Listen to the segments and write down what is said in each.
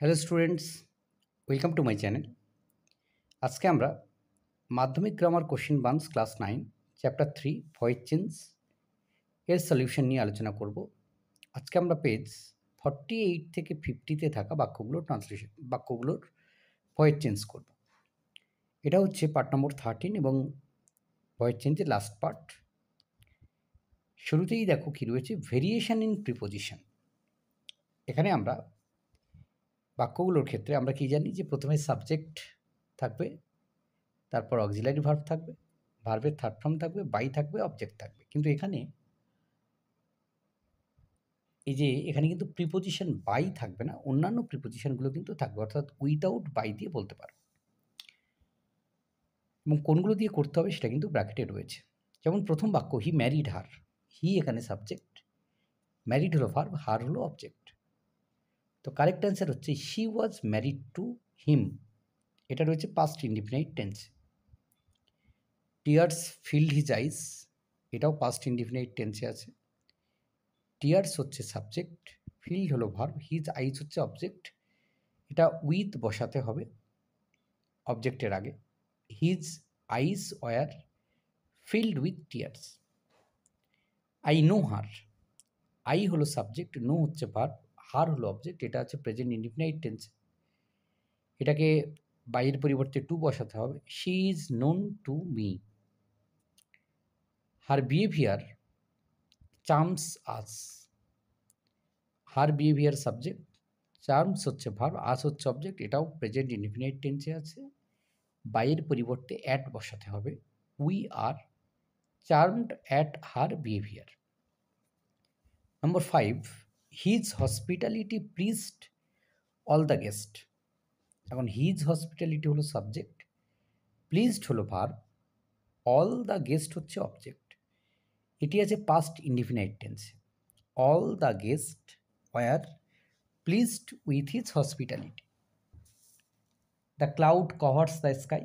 Hello students, welcome to my channel. আজকে আমরা Madhyamik grammar question banks class 9 chapter 3 voice change এর solution নিয়ে আলোচনা করব। আজকে আমরা পেজ 48 থেকে 50-তে থাকা বাক্যগুলোর ভয়েস চেঞ্জ করব। এটা হচ্ছে পার্ট নম্বর 13 এবং ভয়েস চেঞ্জের লাস্ট পার্ট। শুরুতেই দেখো কি রয়েছে, ভেরিয়েশন ইন প্রিপোজিশন। এখানে আমরা বাক্যগুলোর ক্ষেত্রে আমরা কি জানি যে প্রথমে সাবজেক্ট থাকবে, তারপর অক্সিলারি ভার্ব থাকবে, ভার্বের থার্ড ফর্ম থাকবে, বাই থাকবে, অবজেক্ট থাকবে। কিন্তু এখানে এখানে কিন্তু প্রিপোজিশন বাই থাকবে না, অন্যান্য প্রিপোজিশনগুলো কিন্তু থাকবে, অর্থাৎ উইদাউট বাই দিয়ে বলতে পারো। এবং কোনগুলো দিয়ে করতে হবে সেটা কিন্তু ব্র্যাকেটে রয়েছে। যেমন প্রথম বাক্য, হি ম্যারিড হার। হি এখানে সাবজেক্ট, ম্যারিড হলো ভার্ব, হার হলো অবজেক্ট। তো কারেক্ট অ্যান্সার হচ্ছে she was married to him. এটা রয়েছে past indefinite tense. Tears field his eyes, এটাও পাস্ট ইনডিফিনাইট টেন্সে আছে। টিয়ার্স হচ্ছে সাবজেক্ট, ফিল্ড হলো ভার্ব, হিজ আইস হচ্ছে অবজেক্ট। এটা উইথ বসাতে হবে অবজেক্টের আগে। His eyes were filled with tears. I know her, I হলো সাবজেক্ট, নো হচ্ছে ভার্ব, হার হলো অবজেক্ট। এটা হচ্ছে প্রেজেন্ট ইনডিফিনাইট টেন্স। এটাকে বাইয়ের পরিবর্তে টু বসাতে হবে। She is known to me. Her behaviour charms us. Her behaviour subject, charms হচ্ছে ভার্ব, আস হচ্ছে অবজেক্ট। এটাও প্রেজেন্ট ইনডিফিনাইট টেন্সে আছে। বাইয়ের পরিবর্তে অ্যাট বসাতে হবে। We are charmed at her behaviour. Number 5, his hospitality pleased all the guest. এখন হিজ হসপিটালিটি হলো সাবজেক্ট, প্লিজড হলো ভার্ব, অল দ্য গেস্ট হচ্ছে অবজেক্ট। এটি আছে পাস্ট ইনডিফিনাইট টেন্সে। All the guest were pleased with his hospitality. The cloud covers the sky.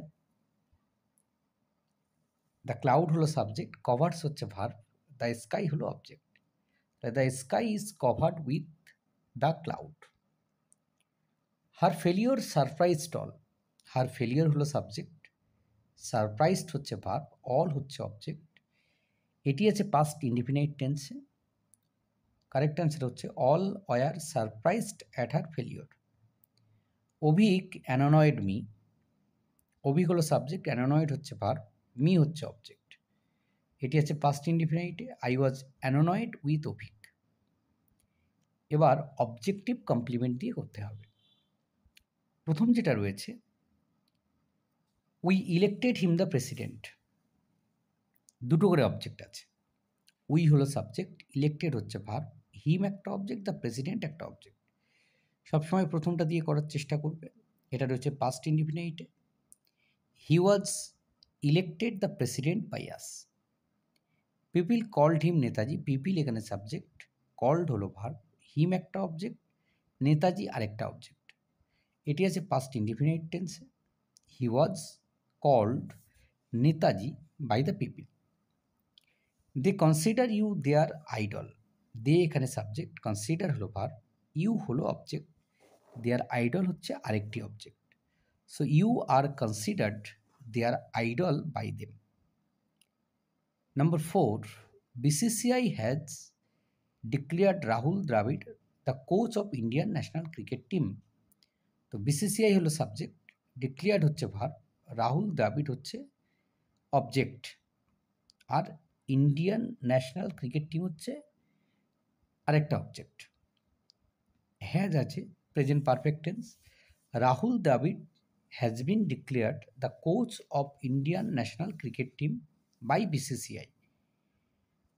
The cloud হলো subject, covers হচ্ছে verb, the sky হলো object. The sky is covered with the cloud. Her failure surprised all. Her failure হলো subject, surprised হচ্ছে verb, all হচ্ছে object. এটি আছে past indefinite টেন্সে। Correct answer হচ্ছে all were surprised at her failure. Avik annoyed me. Avik হলো subject, annoyed হচ্ছে verb, me হচ্ছে অবজেক্ট। এটি আছে পাস্ট ইনডিফিনাইটে। I was annoyed with Avik. এবার অবজেক্টিভ কমপ্লিমেন্ট দিয়ে করতে হবে। প্রথম যেটা রয়েছে, we elected him the president. দুটো করে অবজেক্ট আছে। উই হলো সাবজেক্ট, ইলেক্টেড হচ্ছে ভার্ব, হিম একটা অবজেক্ট, দ্য প্রেসিডেন্ট একটা অবজেক্ট। সবসময় প্রথমটা দিয়ে করার চেষ্টা করবে। এটা রয়েছে পাস্ট ইনডিফিনাইটে। He was elected the president by us. People called him Netaji. People এখানে সাবজেক্ট, কল্ড হলো ভার্ব, হিম একটা অবজেক্ট, নেতাজি আরেকটা অবজেক্ট। এটি আছে পাস্ট ইনডিফিনাইট টেন্সে। He was called Netaji by the people. They consider you their idol. They এখানে subject, consider হলো verb, you হলো অবজেক্ট, দেয়ার আইডল হচ্ছে আরেকটি object. So you are considered their idol by them. Number 4, BCCI has declared Rahul Dravid the coach of Indian national cricket team. তো BCCI হলো subject, declared হচ্ছে verb, Rahul Dravid হচ্ছে object, আর Indian national cricket team হচ্ছে আরেকটা object. Has আছে present perfect tense. Rahul Dravid has been declared the coach of Indian national cricket team by BCCI.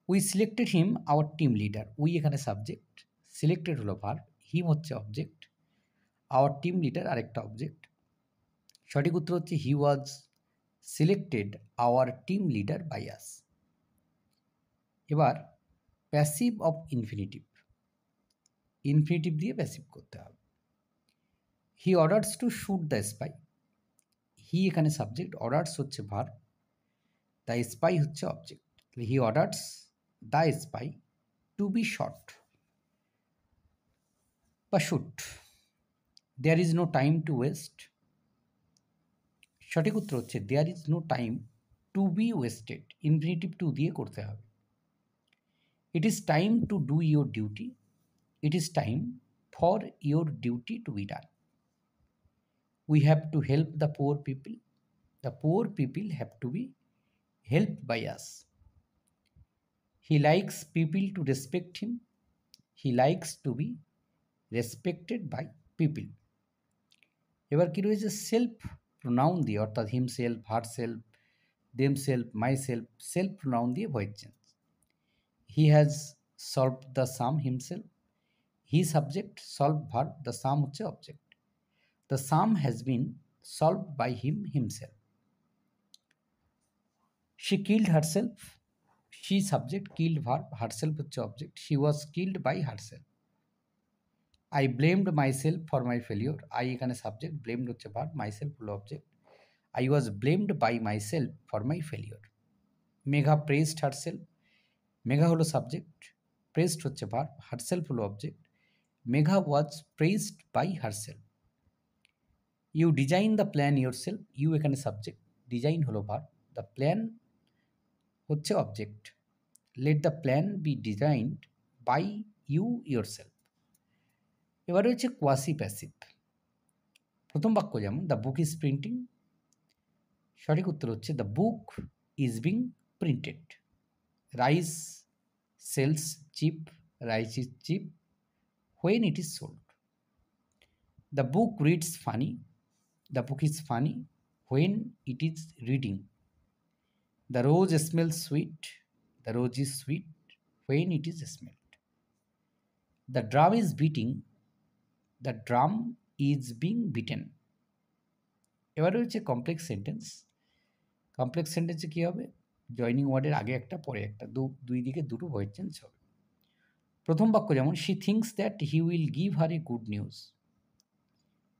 We selected him our team leader. We এখানে subject, selected হলো verb, him হচ্ছে object, our team leader আরেকটা object. সঠিক উত্তর হচ্ছে he was selected our team leader by আস। এবার passive of infinitive. Infinitive দিয়ে passive করতে হবে। He orders to shoot the spy. He এখানে সাবজেক্ট, অর্ডার্স হচ্ছে ভার্ব, দ্য স্পাই হচ্ছে object. He orders the spy to be shot বা shoot. There is no time to waste, সঠিক উত্তর হচ্ছে there is no time to be wasted, infinitive to দিয়ে করতে হবে। It is time to do your duty, it is time for your duty to be done. We have to help the poor people, the poor people have to be helped by us. He likes people to respect him, he likes to be respected by people. এবার কি রয়েছে, self pronoun দিয়ে, অর্থাৎ himself, herself, themselves, myself, self pronoun দিয়ে voice change. He has solved the sum himself, he subject, solve verb, the sum হচ্ছে object. The sum has been solved by him himself. She killed herself, she subject, killed verb, herself হচ্ছে object, she was killed by herself. I blamed myself for my failure, I এখানে subject, blamed হচ্ছে verb, myself হলো object. I was blamed by myself for my failure. Megha praised herself, Megha হলো subject, praised হচ্ছে verb, herself হলো object. Megha was praised by herself. You design the plan yourself, you এখানে subject, design হলো verb, the plan হচ্ছে object. Let the plan be designed by you yourself. এবার রয়েছে quasi passive. প্রথম বাক্য যেমন দ্য বুক ইজ প্রিন্টিং, সঠিক উত্তর হচ্ছে the book is being printed. Rice sells cheap, rice is cheap when it is sold. The book reads funny, the book is funny when it is reading. The rose smells sweet, the rose is sweet when it is smelled. The drum is beating, the drum is being beaten. এবার রয়েছে complex sentence. Complex সেন্টেন্সে কী হবে, joining ওয়ার্ডের আগে একটা পরে একটা, দুই দিকে দুটো ভয়েস চেঞ্জ হবে। প্রথম বাক্য যেমন she thinks that he will give her a good news,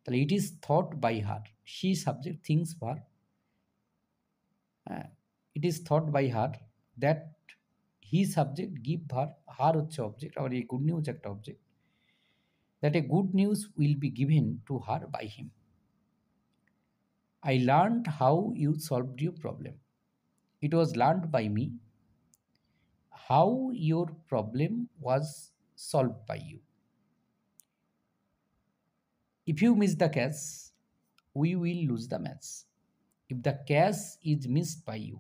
তাহলে it is thought by her, she subject, thinks verb, হ্যাঁ, it is thought by her, that he subject, give verb, her হচ্ছে object, আবার এই good news একটা object, that a good news will be given to her by him. I learned how you solved your problem. It was learned by me how your problem was solved by you. If you miss the catch, we will lose the match. If the catch is missed by you,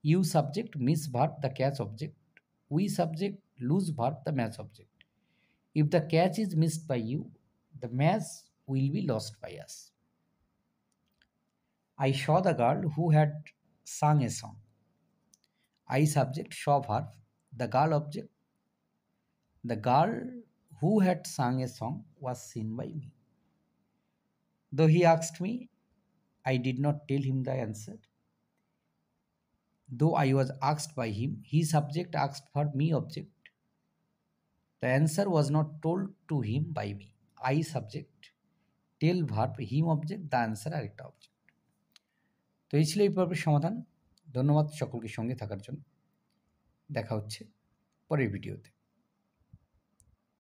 you subject, miss verb, the catch object, we subject, lose verb, the match object. If the catch is missed by you, the match will be lost by us. I saw the girl who had sung a song. I subject, saw verb, the girl object. The girl who had sung a song was seen by me. Though he asked me, I did not tell him the answer. Though I was asked by him, he subject, asked verb, me object. The answer was not told to him by me. I subject, tell verb, him object, the answer আরেকটা object. তো এই ছিল এই পর্বের সমাধান। ধন্যবাদ সকলকে সঙ্গে থাকার জন্য। দেখা হচ্ছে পরের ভিডিওতে।